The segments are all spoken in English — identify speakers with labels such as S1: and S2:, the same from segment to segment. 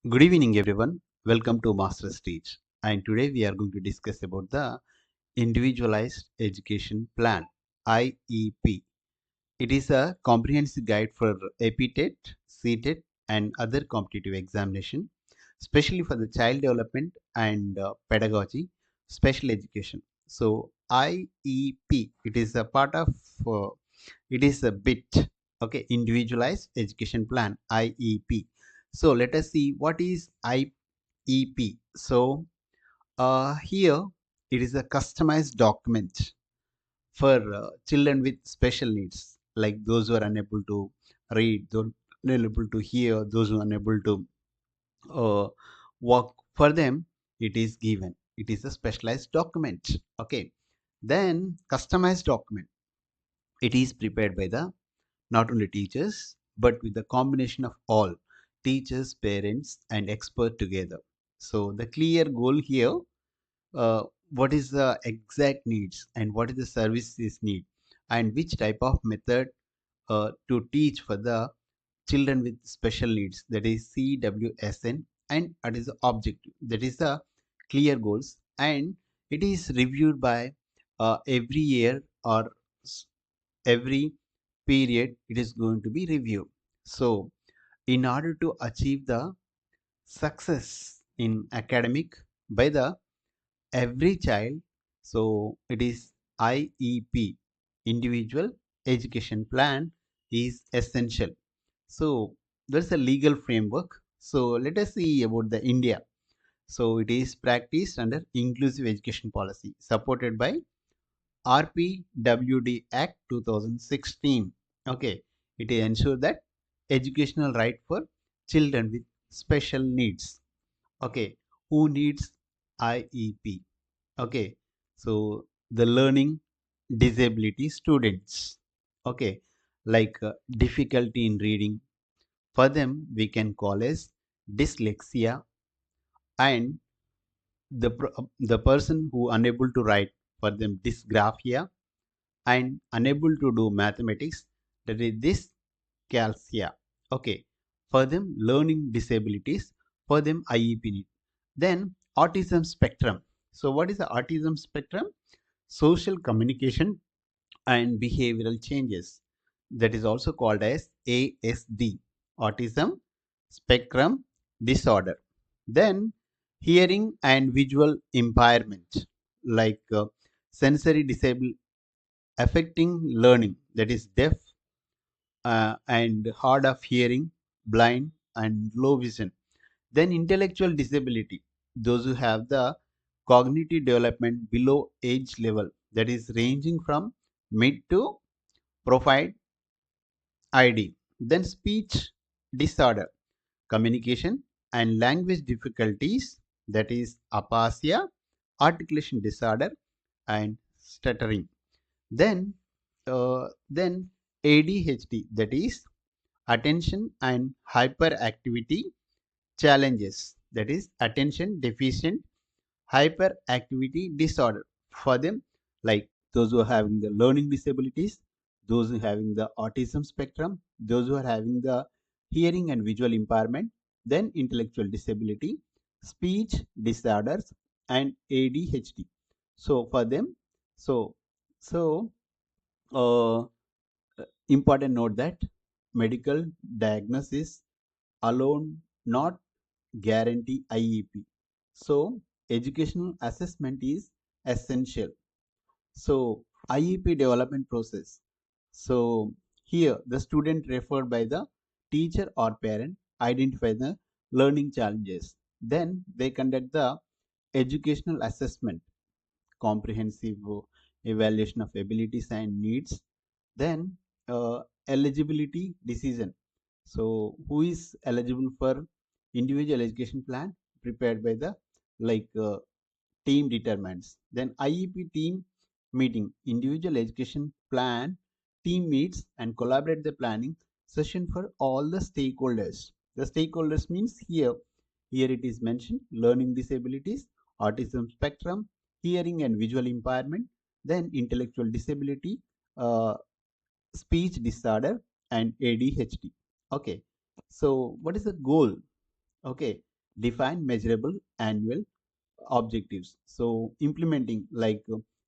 S1: Good evening, everyone. Welcome to Master's Teach. And today we are going to discuss about the Individualized Education Plan (IEP). It is a comprehensive guide for AP TET, CTET, and other competitive examination, especially for the child development and pedagogy, special education. So IEP, it is a part of, uh, it is a bit, okay, Individualized Education Plan (IEP). So let us see what is IEP. So here it is a customized document for children with special needs, like those who are unable to read, those unable to hear, those who are unable to uh, walk. For them, it is given. It is a specialized document. Okay. Then customized document. It is prepared by the not only teachers but with the combination of all teachers, parents, and expert together. So the clear goal here, what is the exact needs and what is the services need and which type of method to teach for the children with special needs, that is CWSN, and what is the objective, that is the clear goals, and it is reviewed by every year or every period it is going to be reviewed. So in order to achieve the success in academic by the every child, so it is IEP, individual education plan, is essential. So there's a legal framework. So let us see about the India. So it is practiced under inclusive education policy supported by Rpwd Act 2016. Okay, it ensures that educational right for children with special needs. Okay, who needs IEP? Okay, so the learning disability students. Okay, like difficulty in reading. For them, we can call as dyslexia, and the person who unable to write, for them dysgraphia, and unable to do mathematics, that is dyscalculia. Okay, for them learning disabilities, for them IEP need. Then autism spectrum. So what is the autism spectrum? Social communication and behavioral changes, that is also called as ASD, autism spectrum disorder. Then hearing and visual impairment, like sensory disable affecting learning, that is deaf and hard of hearing, blind, and low vision. Then intellectual disability, those who have the cognitive development below age level, that is ranging from mid to profound ID. Then speech disorder, communication and language difficulties, that is aphasia, articulation disorder, and stuttering. Then ADHD, that is attention and hyperactivity challenges, that is attention deficient hyperactivity disorder. For them, like those who are having the learning disabilities, those who are having the autism spectrum, those who are having the hearing and visual impairment, then intellectual disability, speech disorders, and ADHD. So for them, so so uh, important note that medical diagnosis alone not guarantee IEP. So educational assessment is essential. So IEP development process. So here the student referred by the teacher or parent identify the learning challenges. Then they conduct the educational assessment, comprehensive evaluation of abilities and needs. Then eligibility decision. So who is eligible for individual education plan, prepared by the like team determines. Then IEP team meeting, individual education plan team meets and collaborate the planning session for all the stakeholders. The stakeholders means here it is mentioned learning disabilities, autism spectrum, hearing and visual impairment, then intellectual disability, uh, speech disorder, and ADHD. Okay, so what is the goal? Okay, define measurable annual objectives. So implementing like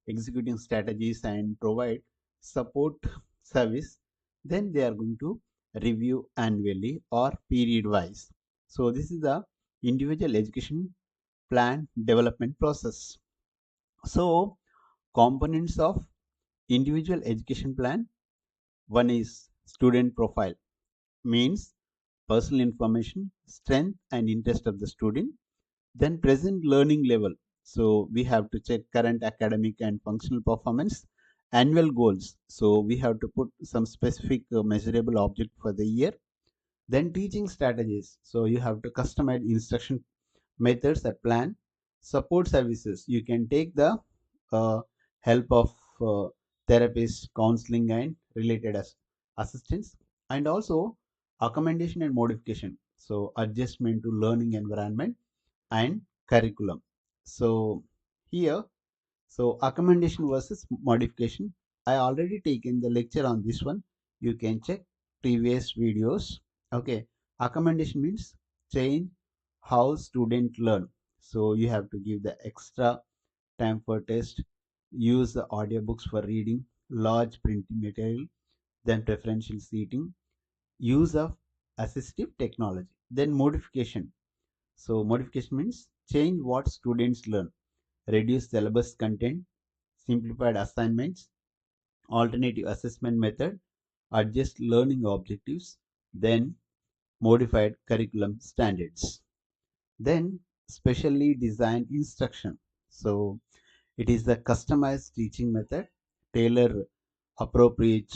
S1: executing strategies and provide support service, then they are going to review annually or period wise. So this is the individual education plan development process. So components of individual education plan: one is student profile, means personal information, strength and interest of the student. Then present learning level. So we have to check current academic and functional performance. Annual goals. So we have to put some specific measurable object for the year. Then teaching strategies. So you have to customize instruction methods and plan. Support services. You can take the uh, help of therapists, counseling and related assistance. And also accommodation and modification. So adjustment to learning environment and curriculum. So here, so accommodation versus modification. I already taken the lecture on this one. You can check previous videos. Okay, accommodation means change how student learn. So you have to give the extra time for test, use the audiobooks for reading, large printing material, then preferential seating, use of assistive technology. Then modification. So modification means change what students learn, reduce syllabus content, simplified assignments, alternative assessment method, adjust learning objectives, then modified curriculum standards. Then specially designed instruction. So it is the customized teaching method, tailor appropriate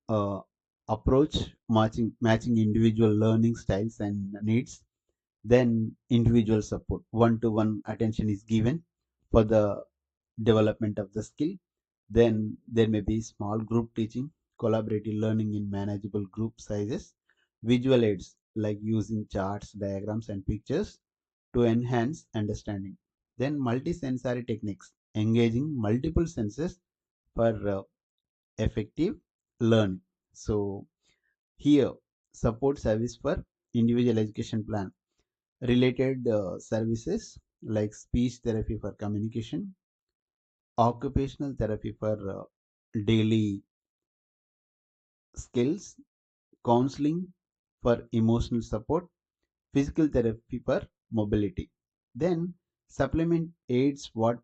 S1: uh, approach, matching individual learning styles and needs. Then individual support, one-to-one attention is given for the development of the skill. Then there may be small group teaching, collaborative learning in manageable group sizes, visual aids like using charts, diagrams and pictures to enhance understanding. Then multisensory techniques, engaging multiple senses for effective learning. So here, support service for individual education plan. Related services like speech therapy for communication, occupational therapy for daily skills, counseling for emotional support, physical therapy for mobility. Then supplement aids what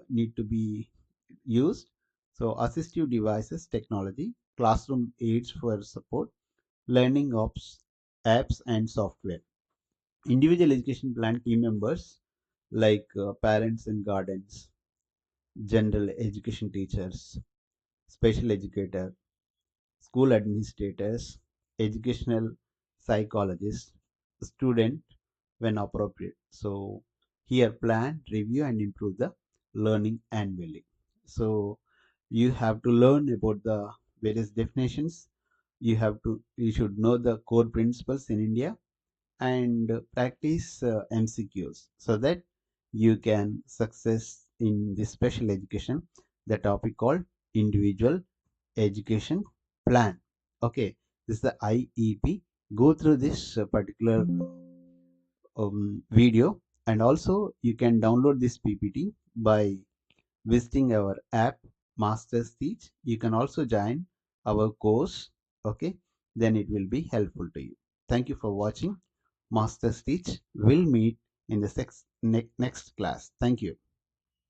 S1: need to be used. So assistive devices technology, classroom aids for support, learning apps and software. Individual education plan team members like parents and guardians, general education teachers, special educator, school administrators, educational psychologists, student when appropriate. So here plan, review and improve the learning annually. So you have to learn about the various definitions. You should know the core principles in India and practice MCQs so that you can success in this special education, the topic called individual education plan. Okay, this is the IEP. Go through this particular video, and also you can download this PPT by visiting our app Masters Teach. You can also join our course. Okay, then it will be helpful to you. Thank you for watching Masters Teach. We'll meet in the next class. Thank you.